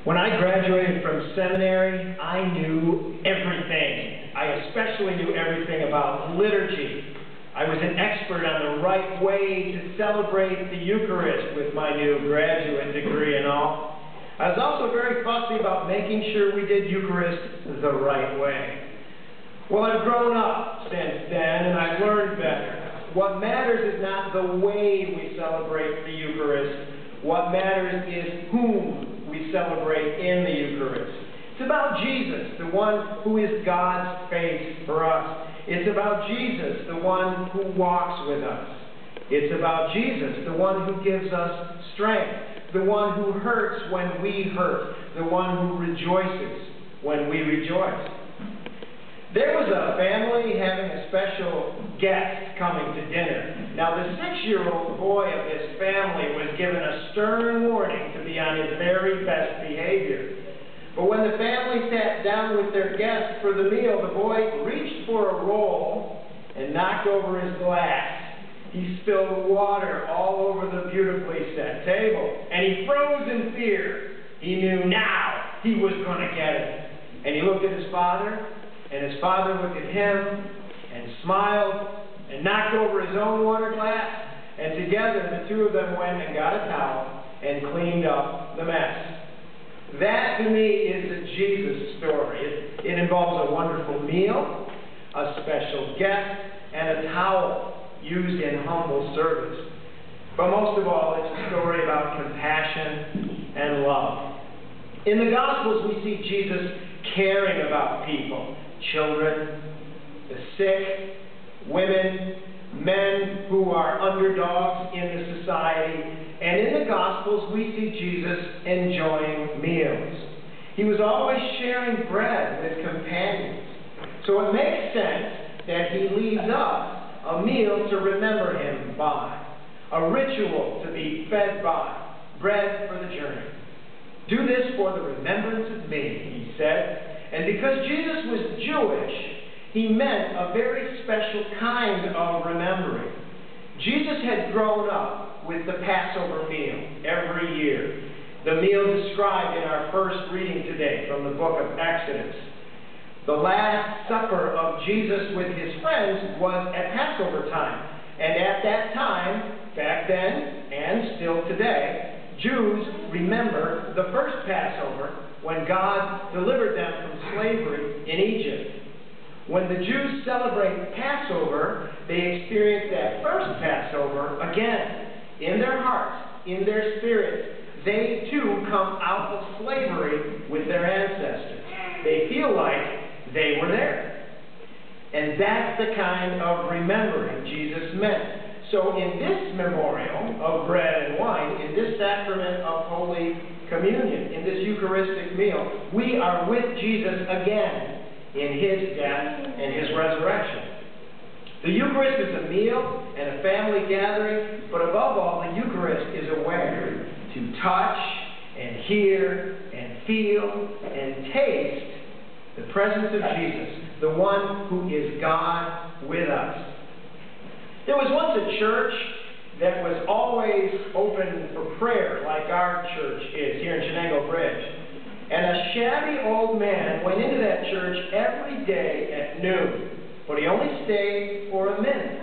When I graduated from seminary, I knew everything. I especially knew everything about liturgy. I was an expert on the right way to celebrate the Eucharist with my new graduate degree and all. I was also very fussy about making sure we did Eucharist the right way. Well, I've grown up since then, and I've learned better. What matters is not the way we celebrate the Eucharist. What matters is whom we celebrate in the Eucharist. It's about Jesus, the one who is God's face for us. It's about Jesus, the one who walks with us. It's about Jesus, the one who gives us strength, the one who hurts when we hurt, the one who rejoices when we rejoice. There was a family having a special guest coming to dinner. Now, the 6-year-old boy of this family was given a stern warning to be on his very best behavior. But when the family sat down with their guest for the meal, the boy reached for a roll and knocked over his glass. He spilled water all over the beautifully set table, and he froze in fear. He knew now he was going to get it. And he looked at his father, and his father looked at him and smiled and knocked over his own water glass, and together the two of them went and got a towel and cleaned up the mess. That, to me, is a Jesus story. It involves a wonderful meal, a special guest, and a towel used in humble service. But most of all, it's a story about compassion and love. In the Gospels, we see Jesus caring about people, children, the sick, women, men who are underdogs in the society. And in the Gospels, we see Jesus enjoying meals. He was always sharing bread with companions. So it makes sense that he leaves us a meal to remember him by, a ritual to be fed by, bread for the journey. Do this for the remembrance of me, he said. And because Jesus was Jewish, he meant a very special kind of remembering. Jesus had grown up with the Passover meal every year, the meal described in our first reading today from the book of Exodus. The Last Supper of Jesus with his friends was at Passover time. And at that time, back then and still today, Jews remember the first Passover when God delivered them from slavery in Egypt. When the Jews celebrate Passover, they experience that first Passover again. In their hearts, in their spirits, they too come out of slavery with their ancestors. They feel like they were there. And that's the kind of remembering Jesus meant. So in this memorial of bread and wine, in this sacrament of Holy Communion, in this Eucharistic meal, we are with Jesus again in his death and his resurrection. The Eucharist is a meal and a family gathering, but above all, the Eucharist is a way to touch and hear and feel and taste the presence of Jesus, the one who is God with us. There was once a church that was always open for prayer, like our church is here in Chenango Bridge. And a shabby old man went into that church every day at noon, but he only stayed for a minute.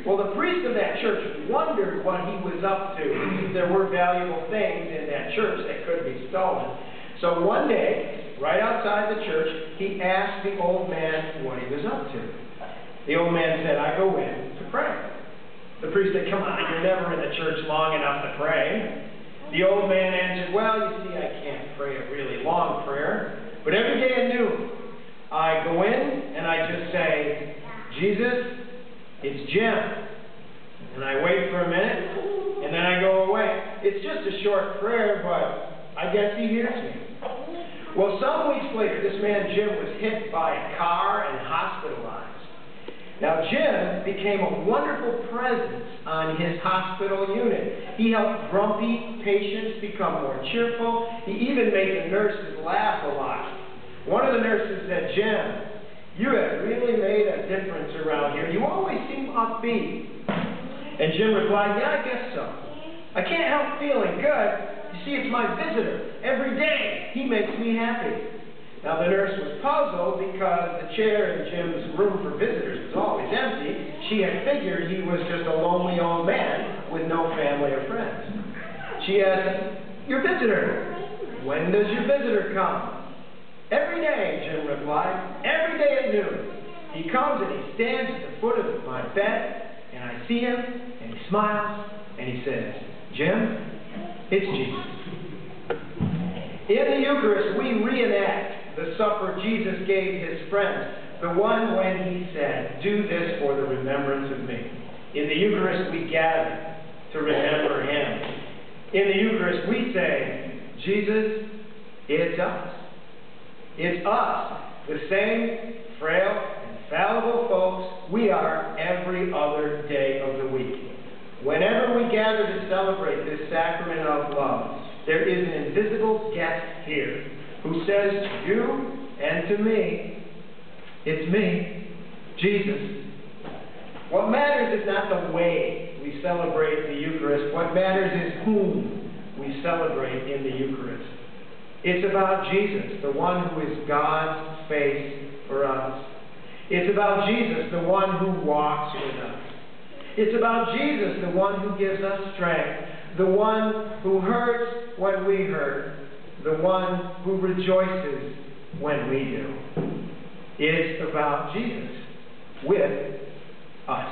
Well, the priest of that church wondered what he was up to. There were valuable things in that church that could be stolen. So one day, right outside the church, he asked the old man what he was up to. The old man said, "I go in to pray." The priest said, "Come on, you're never in the church long enough to pray." The old man answered, "Well, you see, I can't pray a really long prayer, but every day at noon, I go in and I just say, 'Jesus, it's Jim.' And I wait for a minute, and then I go away. It's just a short prayer, but I guess he hears me." Well, some weeks later, this man Jim was hit by a car and hospitalized. Now, Jim became a wonderful presence on his hospital unit. He helped grumpy patients become more cheerful. He even made the nurses laugh a lot. One of the nurses said, "Jim, you have really made a difference around here. You always seem upbeat." And Jim replied, "Yeah, I guess so. I can't help feeling good. You see, it's my visitor. Every day, he makes me happy. Now, the nurse was puzzled because the chair in Jim's room for visitors was always empty. She had figured he was just a lonely old man with no family or friends. She asked, "Your visitor, when does your visitor come?" "Every day," Jim replied. "Every day at noon. He comes and he stands at the foot of my bed, and I see him, and he smiles, and he says, 'Jim, it's Jesus.'" In the Eucharist, we reenact the supper Jesus gave his friends, the one when he said, "Do this for the remembrance of me." In the Eucharist, we gather to remember him. In the Eucharist, we say, "Jesus, it's us. It's us, the same frail and fallible folks we are every other day of the week." Whenever we gather to celebrate this sacrament of love, there is an invisible guest here who says to you and to me, "It's me, Jesus." What matters is not the way we celebrate the Eucharist. What matters is whom we celebrate in the Eucharist. It's about Jesus, the one who is God's face for us. It's about Jesus, the one who walks with us. It's about Jesus, the one who gives us strength, the one who hurts when we hurt, the one who rejoices when we do. It's about Jesus with us.